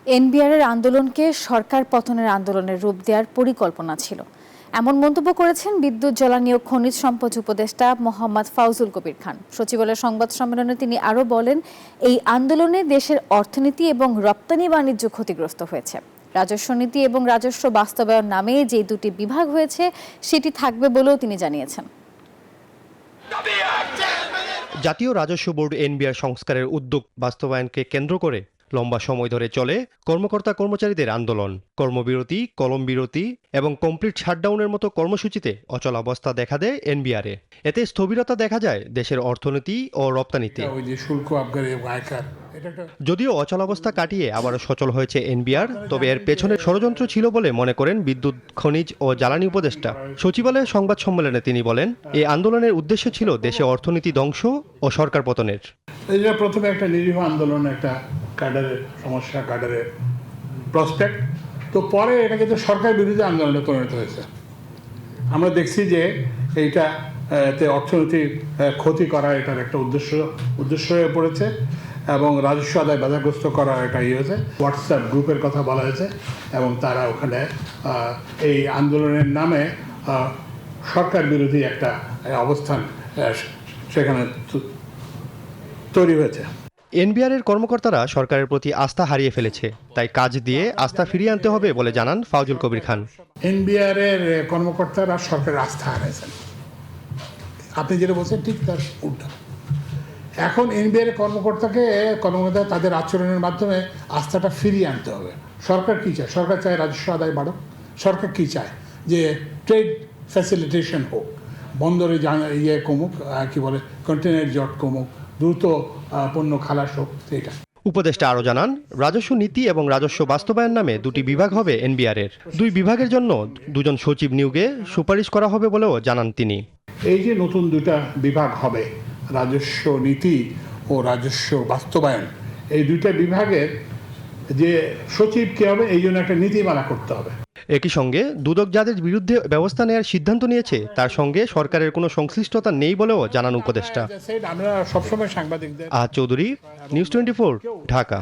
এনবিআরের আন্দোলনকে সরকার পতনের আন্দোলনের রূপ দেওয়ার পরিকল্পনা ছিল, এমন মন্তব্য করেছেন বিদ্যুৎ, জ্বালানি ও খনিজ সম্পদ উপদেষ্টা মোহাম্মদ ফাউজুল কবির খান। সচিবালয়ের সংবাদ সম্মেলনে তিনি আরও বলেন, এই আন্দোলনে দেশের অর্থনীতি এবং রপ্তানি বাণিজ্য ক্ষতিগ্রস্ত হয়েছে। রাজস্ব নীতি এবং রাজস্ব বাস্তবায়ন নামে যে দুটি বিভাগ হয়েছে সেটি থাকবে বলেও তিনি জানিয়েছেন। জাতীয় রাজস্ব বোর্ড এনবিআর সংস্কারের উদ্যোগ বাস্তবায়নকে কেন্দ্র করে লম্বা সময় ধরে চলে কর্মকর্তা কর্মচারীদের আন্দোলন। কর্মবিরতি, কলম বিরতি এবং কমপ্লিট শাটডাউনের মতো কর্মসূচিতে অচলাবস্থা দেখা দেয় এনবিআরে। এতে স্থবিরতা দেখা যায় দেশের অর্থনীতি ও রপ্তানিতে। যদিও অচলাবস্থা কাটিয়ে আবারও সচল হয়েছে এনবিআর, তবে এর পেছনে ষড়যন্ত্র ছিল বলে মনে করেন বিদ্যুৎ, খনিজ ও জ্বালানি উপদেষ্টা। সচিবালয়ের সংবাদ সম্মেলনে তিনি বলেন, এই আন্দোলনের উদ্দেশ্য ছিল দেশে অর্থনীতি ধ্বংস ও সরকার পতনের। এটা প্রথমে একটা নিরীহ আন্দোলন, একটা ক্যাডারের সমস্যা, ক্যাডারের প্রসপেক্ট, তো পরে এটা কিন্তু সরকার বিরোধী আন্দোলনে পরিণত হয়েছে। আমরা দেখছি যে এইটা অর্থনৈতিক ক্ষতি করা এটার একটা উদ্দেশ্য হয়ে পড়েছে এবং রাজস্ব আদায় বাধাগ্রস্ত করার একটা হয়েছে। হোয়াটসঅ্যাপ গ্রুপের কথা বলা হয়েছে এবং তারা ওখানে এই আন্দোলনের নামে সরকার বিরোধী একটা অবস্থান সেখানে তৈরি হয়েছে। এনবিআরের কর্মকর্তারা সরকারের প্রতি আস্থা হারিয়ে ফেলেছে, তাই কাজ দিয়ে আস্থা ফিরিয়ে আনতে হবে বলে জানান ফাউজুল কবির খান। এনবিআরের কর্মকর্তারা সরকারের আস্থা হারিয়েছেন, আপনি যেটা বলছেন ঠিক তার উল্টা। এখন এনবিআর কর্মকর্তা তাদের আচরণের মাধ্যমে আস্থাটা ফিরিয়ে আনতে হবে। সরকার কি চায়? সরকার চায় রাজস্ব আদায় বাড়ুক। সরকার কি চায়? যে ট্রেড ফ্যাসিলিটেশন হোক, বন্দরে কমুক, কি বলে কন্টেনার জট কমুক, দ্রুত পণ্য খালাস হোক। এটা উপদেষ্টা আরও জানান, রাজস্ব নীতি এবং রাজস্ব বাস্তবায়ন নামে দুটি বিভাগ হবে এনবিআরের। দুই বিভাগের জন্য দুজন সচিব নিয়োগে সুপারিশ করা হবে বলেও জানান তিনি। এই যে নতুন দুটা বিভাগ হবে, রাজস্ব নীতি ও রাজস্ব বাস্তবায়ন, এই দুইটা বিভাগের যে সচিব কে হবে এই জন্য একটা নীতিমালা করতে হবে। একই সঙ্গে দুদক যাদের বিরুদ্ধে ব্যবস্থা নেওয়ার সিদ্ধান্ত নিয়েছে তার সঙ্গে সরকারের কোনো সংশ্লিষ্টতা নেই বলেও জানান উপদেষ্টা। আমরা সবসময় সাংবাদিকদের। আহাদ চৌধুরী, নিউজ 24, ঢাকা।